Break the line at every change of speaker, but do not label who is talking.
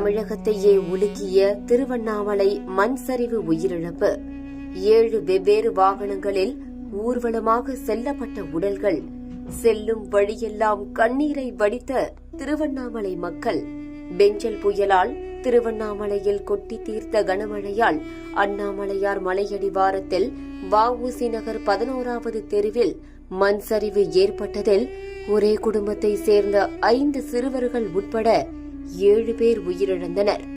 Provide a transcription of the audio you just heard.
தமிழகத்தையே உலுக்கிய திருவண்ணாமலை மண் சரிவு உயிரிழப்பு. 7 வெவ்வேறு வாகனங்களில் ஊர்வலமாக செல்லப்பட்ட உடல்கள். செல்லும் வழியெல்லாம் கண்ணீரை வடித்த திருவண்ணாமலை மக்கள். பெஞ்சல் புயலால் திருவண்ணாமலையில் கொட்டி தீர்த்த கனமழையால் அண்ணாமலையார் மலையடிவாரத்தில் வ.உ.சி. நகர் 11வது தெருவில் மண் சரிவு ஏற்பட்டதில் ஒரே குடும்பத்தை சேர்ந்த 5 சிறுவர்கள் உட்பட 7 பேர் உயிரிழந்தனர்.